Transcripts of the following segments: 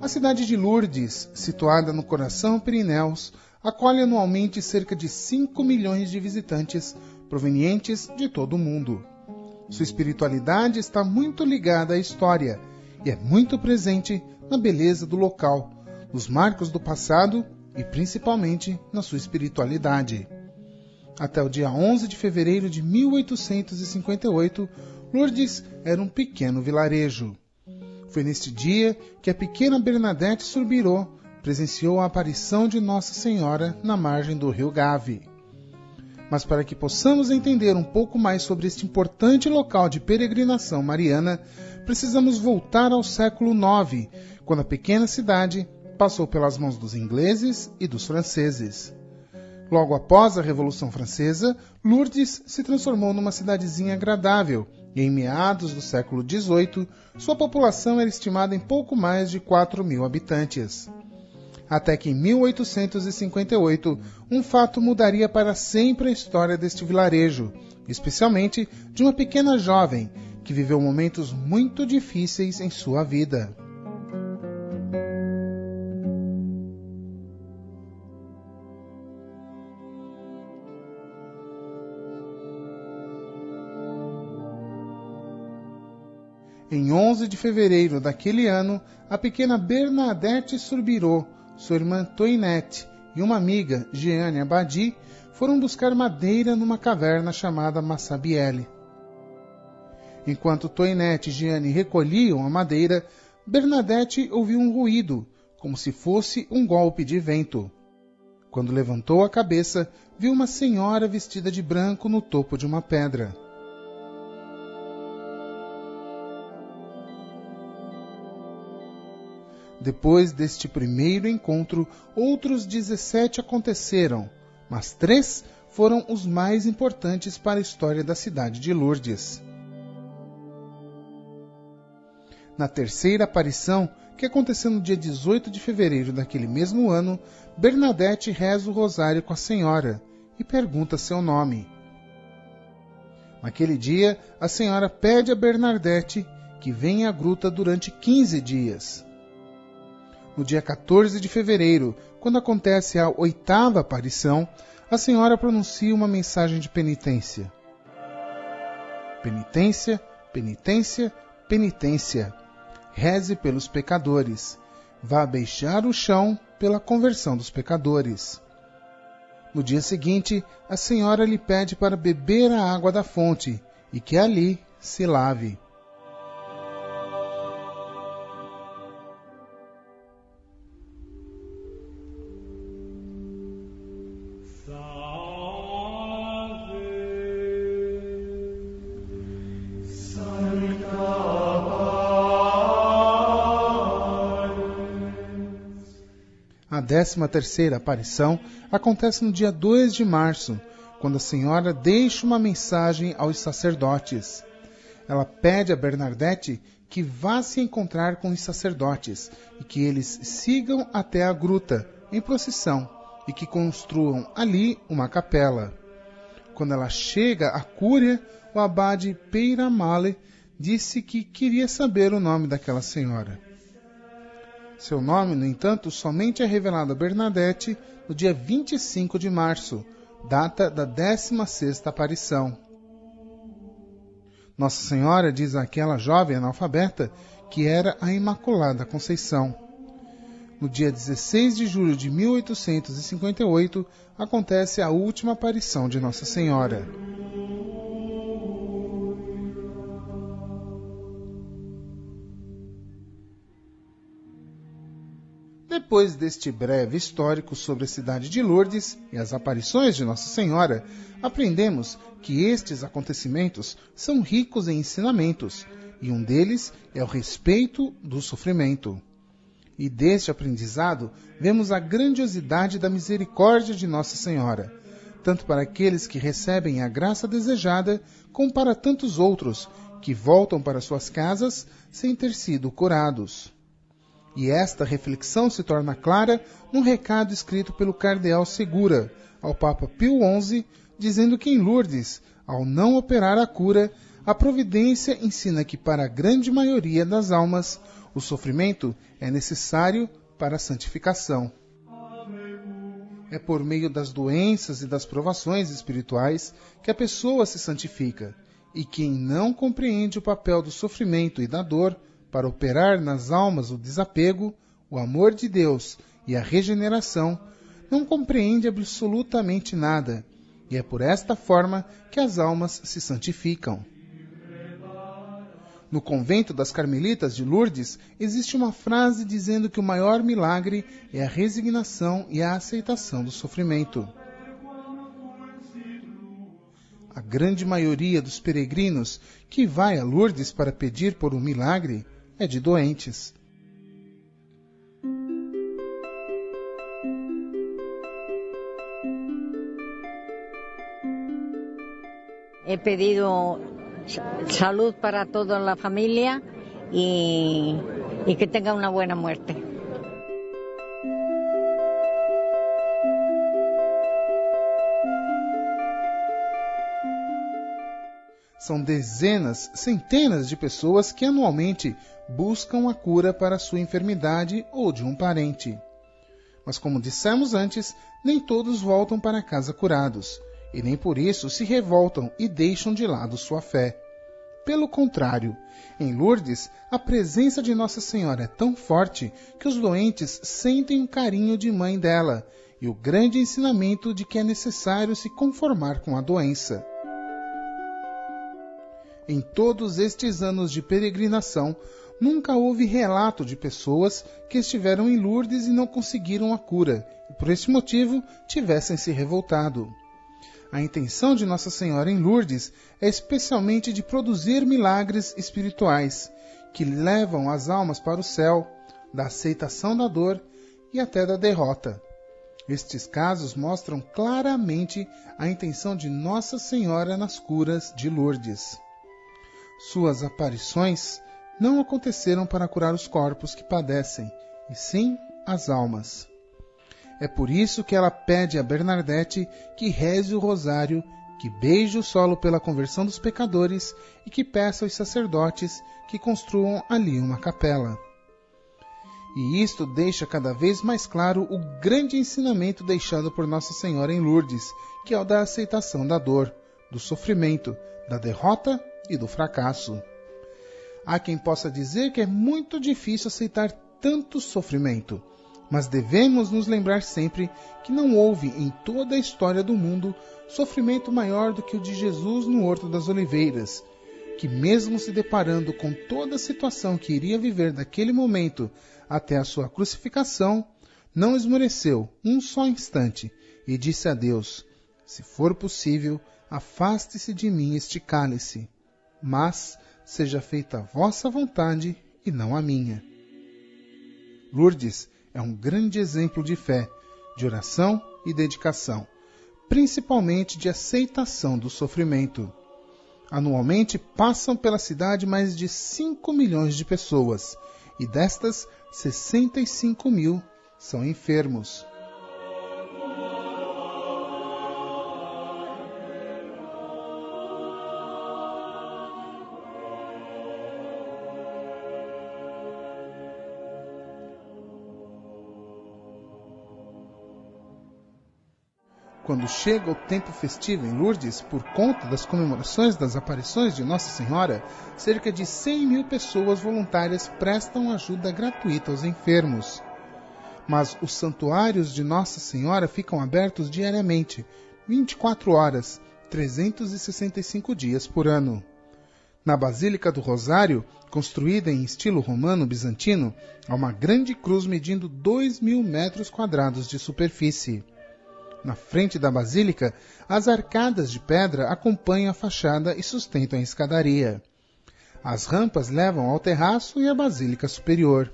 A cidade de Lourdes, situada no coração Pirineus, acolhe anualmente cerca de 5 milhões de visitantes provenientes de todo o mundo. Sua espiritualidade está muito ligada à história e é muito presente na beleza do local, nos marcos do passado e principalmente na sua espiritualidade. Até o dia 11 de fevereiro de 1858, Lourdes era um pequeno vilarejo. Foi neste dia que a pequena Bernadette Soubirous presenciou a aparição de Nossa Senhora na margem do rio Gave. Mas para que possamos entender um pouco mais sobre este importante local de peregrinação mariana, precisamos voltar ao século IX, quando a pequena cidade passou pelas mãos dos ingleses e dos franceses. Logo após a Revolução Francesa, Lourdes se transformou numa cidadezinha agradável, e em meados do século XVIII, sua população era estimada em pouco mais de 4.000 habitantes. Até que em 1858, um fato mudaria para sempre a história deste vilarejo, especialmente de uma pequena jovem que viveu momentos muito difíceis em sua vida. Em 11 de fevereiro daquele ano, a pequena Bernadette Soubirous, sua irmã Toinette e uma amiga, Jeanne Abadie, foram buscar madeira numa caverna chamada Massabielle. Enquanto Toinette e Jeanne recolhiam a madeira, Bernadette ouviu um ruído, como se fosse um golpe de vento. Quando levantou a cabeça, viu uma senhora vestida de branco no topo de uma pedra. Depois deste primeiro encontro, outros 17 aconteceram, mas 3 foram os mais importantes para a história da cidade de Lourdes. Na terceira aparição, que aconteceu no dia 18 de fevereiro daquele mesmo ano, Bernadette reza o rosário com a senhora e pergunta seu nome. Naquele dia, a senhora pede a Bernadette que venha à gruta durante 15 dias. No dia 14 de fevereiro, quando acontece a 8ª aparição, a senhora pronuncia uma mensagem de penitência. Penitência, penitência, penitência. Reze pelos pecadores. Vá beijar o chão pela conversão dos pecadores. No dia seguinte, a senhora lhe pede para beber a água da fonte e que ali se lave. A 13ª aparição acontece no dia 2 de março, quando a senhora deixa uma mensagem aos sacerdotes. Ela pede a Bernadette que vá se encontrar com os sacerdotes e que eles sigam até a gruta, em procissão, e que construam ali uma capela. Quando ela chega à cúria, o abade Peyramale disse que queria saber o nome daquela senhora. Seu nome, no entanto, somente é revelado a Bernadette no dia 25 de março, data da 16ª aparição. Nossa Senhora diz àquela jovem analfabeta que era a Imaculada Conceição. No dia 16 de julho de 1858, acontece a última aparição de Nossa Senhora. Depois deste breve histórico sobre a cidade de Lourdes e as aparições de Nossa Senhora, aprendemos que estes acontecimentos são ricos em ensinamentos, e um deles é o respeito do sofrimento. E deste aprendizado, vemos a grandiosidade da misericórdia de Nossa Senhora, tanto para aqueles que recebem a graça desejada, como para tantos outros que voltam para suas casas sem ter sido curados. E esta reflexão se torna clara num recado escrito pelo cardeal Segura ao Papa Pio XI, dizendo que em Lourdes, ao não operar a cura, a providência ensina que para a grande maioria das almas, o sofrimento é necessário para a santificação. É por meio das doenças e das provações espirituais que a pessoa se santifica, e quem não compreende o papel do sofrimento e da dor para operar nas almas o desapego, o amor de Deus e a regeneração, não compreende absolutamente nada, e é por esta forma que as almas se santificam. No convento das Carmelitas de Lourdes, existe uma frase dizendo que o maior milagre é a resignação e a aceitação do sofrimento. A grande maioria dos peregrinos que vai a Lourdes para pedir por um milagre é de doentes. He pedido salud para toda la familia y que tenga una buena muerte. São dezenas, centenas de pessoas que anualmente buscam a cura para sua enfermidade ou de um parente. Mas como dissemos antes, nem todos voltam para casa curados, e nem por isso se revoltam e deixam de lado sua fé. Pelo contrário, em Lourdes, a presença de Nossa Senhora é tão forte que os doentes sentem o carinho de mãe dela e o grande ensinamento de que é necessário se conformar com a doença. Em todos estes anos de peregrinação, nunca houve relato de pessoas que estiveram em Lourdes e não conseguiram a cura, e por esse motivo tivessem se revoltado. A intenção de Nossa Senhora em Lourdes é especialmente de produzir milagres espirituais, que levam as almas para o céu, da aceitação da dor e até da derrota. Estes casos mostram claramente a intenção de Nossa Senhora nas curas de Lourdes. Suas aparições não aconteceram para curar os corpos que padecem, e sim as almas. É por isso que ela pede a Bernadette que reze o rosário, que beije o solo pela conversão dos pecadores e que peça aos sacerdotes que construam ali uma capela. E isto deixa cada vez mais claro o grande ensinamento deixado por Nossa Senhora em Lourdes, que é o da aceitação da dor, do sofrimento, da derrota e do fracasso. Há quem possa dizer que é muito difícil aceitar tanto sofrimento, mas devemos nos lembrar sempre que não houve em toda a história do mundo sofrimento maior do que o de Jesus no Horto das Oliveiras, que mesmo se deparando com toda a situação que iria viver daquele momento até a sua crucificação, não esmoreceu um só instante e disse a Deus: se for possível, afaste-se de mim este cálice, mas seja feita a vossa vontade e não a minha. Lourdes é um grande exemplo de fé, de oração e dedicação, principalmente de aceitação do sofrimento. Anualmente passam pela cidade mais de 5 milhões de pessoas, e destas, 65 mil são enfermos. Quando chega o tempo festivo em Lourdes, por conta das comemorações das aparições de Nossa Senhora, cerca de 100 mil pessoas voluntárias prestam ajuda gratuita aos enfermos. Mas os santuários de Nossa Senhora ficam abertos diariamente, 24 horas, 365 dias por ano. Na Basílica do Rosário, construída em estilo romano-bizantino, há uma grande cruz medindo 2.000 metros quadrados de superfície. Na frente da basílica, as arcadas de pedra acompanham a fachada e sustentam a escadaria. As rampas levam ao terraço e à basílica superior.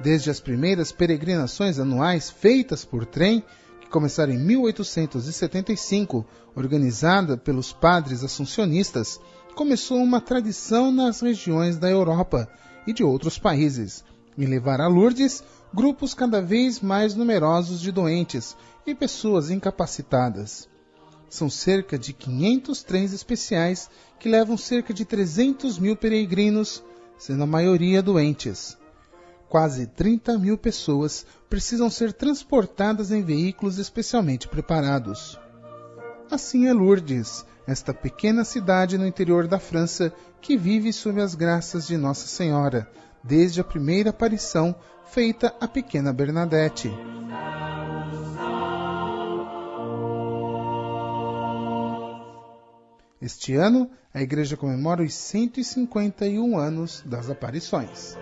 Desde as primeiras peregrinações anuais feitas por trem, que começaram em 1875, organizada pelos padres assuncionistas, começou uma tradição nas regiões da Europa e de outros países, em levar a Lourdes grupos cada vez mais numerosos de doentes e pessoas incapacitadas. São cerca de 500 trens especiais que levam cerca de 300 mil peregrinos, sendo a maioria doentes. Quase 30 mil pessoas precisam ser transportadas em veículos especialmente preparados. Assim é Lourdes, esta pequena cidade no interior da França que vive sob as graças de Nossa Senhora, desde a primeira aparição feita à pequena Bernadette. Este ano, a igreja comemora os 151 anos das aparições.